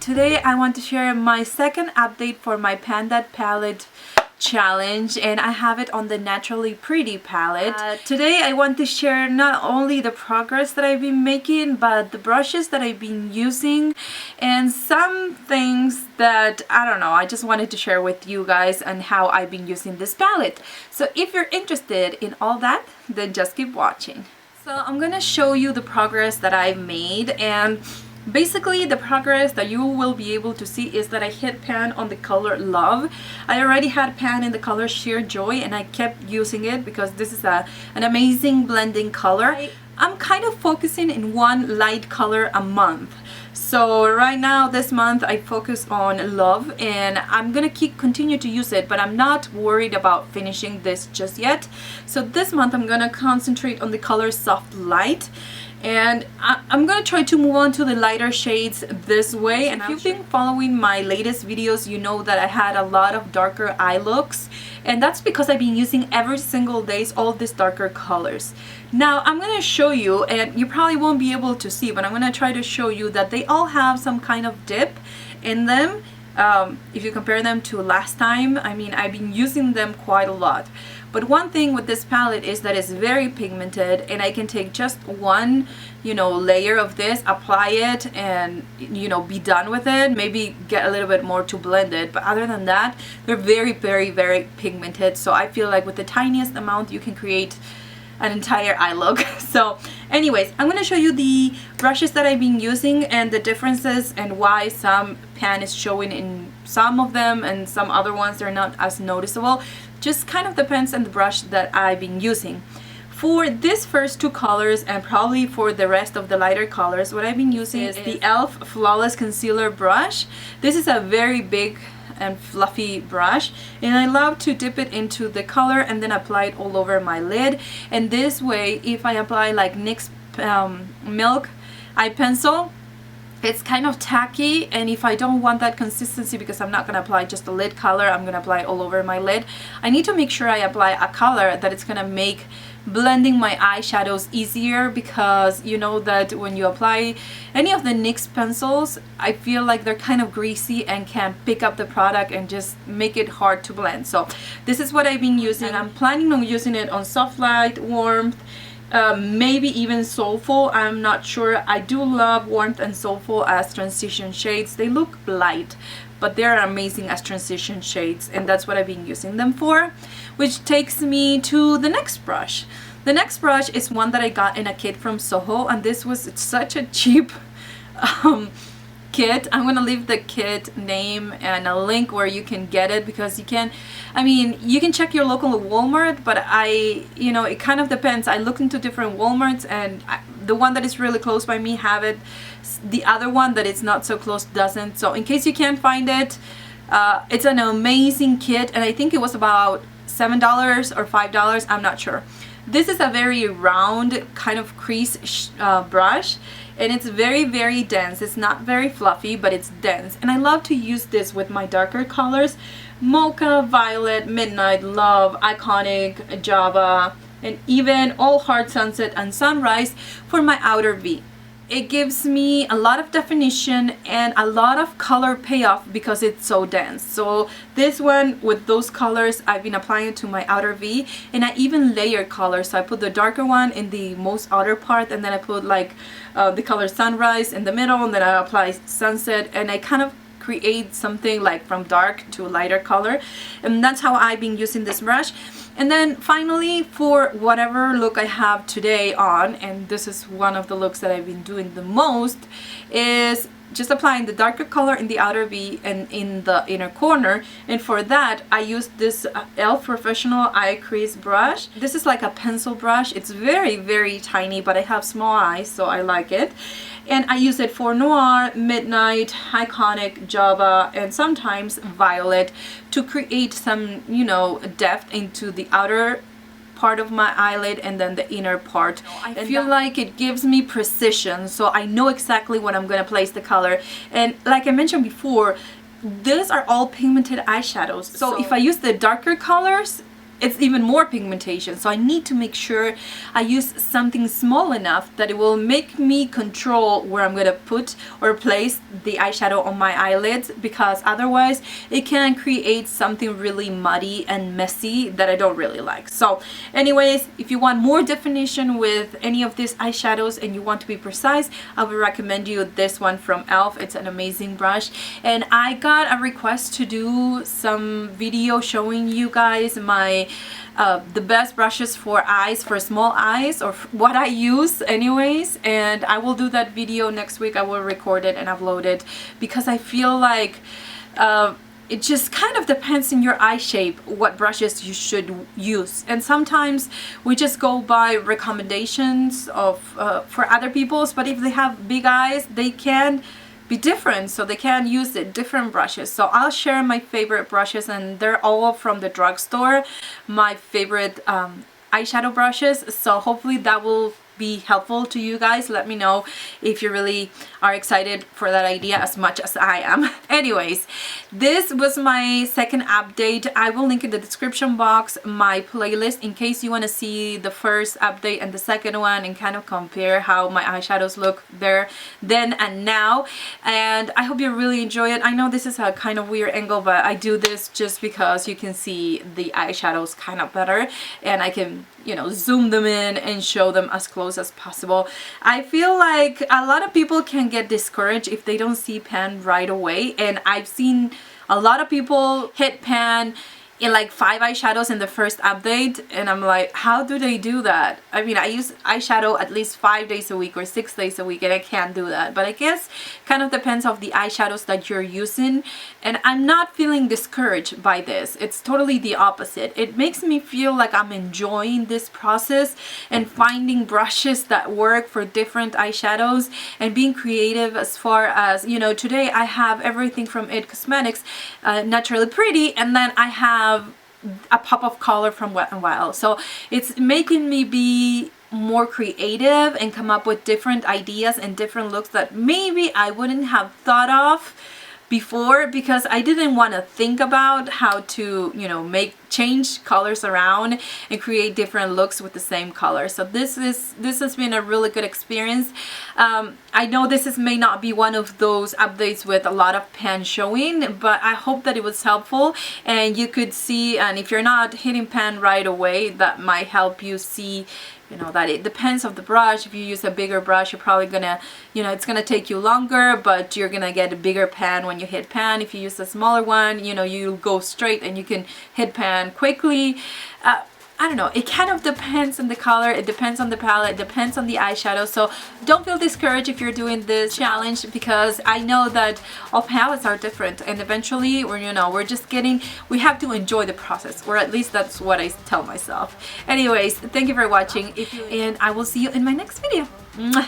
Today I want to share my second update for my Panda palette challenge, and I have it on the Naturally Pretty palette. Today I want to share not only the progress that I've been making, but the brushes that I've been using and some things that, I don't know, I just wanted to share with you guys and how I've been using this palette. So if you're interested in all that, then just keep watching. So I'm gonna show you the progress that I've made, and basically the progress that you will be able to see is that I hit pan on the color Love. I already had pan in the color Sheer Joy, and I kept using it because this is an amazing blending color. I'm kind of focusing in one light color a month. So right now, this month, I focus on Love, and I'm gonna continue to use it, but I'm not worried about finishing this just yet. So this month, I'm gonna concentrate on the color Soft Light, and I'm gonna try to move on to the lighter shades this way. And if you've been following my latest videos, you know that I had a lot of darker eye looks, and that's because I've been using every single day all these darker colors. Now I'm gonna show you, and you probably won't be able to see, but I'm gonna try to show you that they all have some kind of dip in them. If you compare them to last time, I mean, I've been using them quite a lot. But one thing with this palette is that it's very pigmented, and I can take just one, layer of this, apply it, and, be done with it. Maybe get a little bit more to blend it. But other than that, they're very, very, very pigmented. So I feel like with the tiniest amount, you can create an entire eye look. So anyways, I'm going to show you the brushes that I've been using and the differences and why some pan is showing in some of them and some other ones they're not as noticeable. Just kind of depends on the brush that I've been using. For these first two colors, and probably for the rest of the lighter colors, what I've been using is the e.l.f. Flawless Concealer brush. This is a very big and fluffy brush, and I love to dip it into the color and then apply it all over my lid. And this way, if I apply like NYX Milk Eye Pencil, it's kind of tacky, and if I don't want that consistency, because I'm not going to apply just a lid color, I'm going to apply it all over my lid, I need to make sure I apply a color that it's going to make blending my eyeshadows easier, because you know that when you apply any of the NYX pencils, I feel like they're kind of greasy and can pick up the product and just make it hard to blend. So this is what I've been using. I'm planning on using it on Soft Light, Warmth, maybe even Soulful. I'm not sure. I do love Warmth and Soulful as transition shades. They look light, but they're amazing as transition shades, and that's what I've been using them for. Which takes me to the next brush. The next brush is one that I got in a kit from Soho, and this was such a cheap kit. I'm gonna leave the kit name and a link where you can get it, because you can check your local Walmart, but it kind of depends. I looked into different Walmarts, and the one that is really close by me have it. The other one that is not so close doesn't. So in case you can't find it, it's an amazing kit, and I think it was about $7 or $5, I'm not sure. This is a very round kind of crease brush, and it's very, very dense. It's not very fluffy, but it's dense, and I love to use this with my darker colors: Mocha, Violet, Midnight, Love, Iconic, Java, and even All Heart, Sunset, and Sunrise for my outer V. It gives me a lot of definition and a lot of color payoff because it's so dense. So this one with those colors, I've been applying it to my outer V, and I even layer colors. So I put the darker one in the most outer part, and then I put like the color Sunrise in the middle, and then I apply Sunset, and I kind of create something like from dark to lighter color. And that's how I've been using this brush. And then finally, for whatever look I have today on, and this is one of the looks that I've been doing the most, is just applying the darker color in the outer V and in the inner corner. And for that, I use this e.l.f. Professional Eye Crease brush. This is like a pencil brush. It's very, very tiny, but I have small eyes, so I like it. And I use it for Noir, Midnight, Iconic, Java, and sometimes Violet to create some, depth into the outer part of my eyelid and then the inner part. I feel like it gives me precision, so I know exactly when I'm going to place the color. And like I mentioned before, these are all pigmented eyeshadows. So if I use the darker colors, it's even more pigmentation. So I need to make sure I use something small enough that it will make me control where I'm gonna put or place the eyeshadow on my eyelids, because otherwise it can create something really muddy and messy that I don't really like. So anyways, if you want more definition with any of these eyeshadows and you want to be precise, I would recommend you this one from e.l.f. It's an amazing brush, and I got a request to do some video showing you guys my the best brushes for eyes, for small eyes, or what I use anyways, and I will do that video next week. I will record it and upload it, because I feel like it just kind of depends on your eye shape what brushes you should use, and sometimes we just go by recommendations of for other people's, but if they have big eyes they can be different, so they can use different brushes. So I'll share my favorite brushes, and they're all from the drugstore, my favorite eyeshadow brushes. So hopefully that will be helpful to you guys. Let me know if you really are excited for that idea as much as I am. Anyways, this was my second update. I will link in the description box my playlist in case you want to see the first update and the second one and kind of compare how my eyeshadows look there then and now. And I hope you really enjoy it. I know this is a kind of weird angle, but I do this just because you can see the eyeshadows kind of better, and I can, you know, zoom them in and show them as close as possible. I feel like a lot of people can get discouraged if they don't see pan right away, and I've seen a lot of people hit pan in like 5 eyeshadows in the first update, and I'm like, how do they do that? I mean, I use eyeshadow at least 5 days a week or 6 days a week, and I can't do that. But I guess kind of depends on the eyeshadows that you're using, and I'm not feeling discouraged by this. It's totally the opposite. It makes me feel like I'm enjoying this process and finding brushes that work for different eyeshadows and being creative. As far as, you know, today I have everything from it Cosmetics, Naturally Pretty, and then I have a pop of color from Wet n Wild. So it's making me be more creative and come up with different ideas and different looks that maybe I wouldn't have thought of before, because I didn't want to think about how to, you know, change colors around and create different looks with the same color. So this has been a really good experience. I know this may not be one of those updates with a lot of pan showing, but I hope that it was helpful and you could see, and if you're not hitting pan right away, that might help you see, you know, that it depends on the brush. If you use a bigger brush, you're probably gonna, you know, it's gonna take you longer, but you're gonna get a bigger pan when you hit pan. If you use a smaller one, you know, you go straight and you can hit pan quickly. I don't know, it kind of depends on the color, it depends on the palette, it depends on the eyeshadow. So don't feel discouraged if you're doing this challenge, because I know that all palettes are different, and eventually we have to enjoy the process, or at least that's what I tell myself. Anyways, thank you for watching, and I will see you in my next video. Mwah.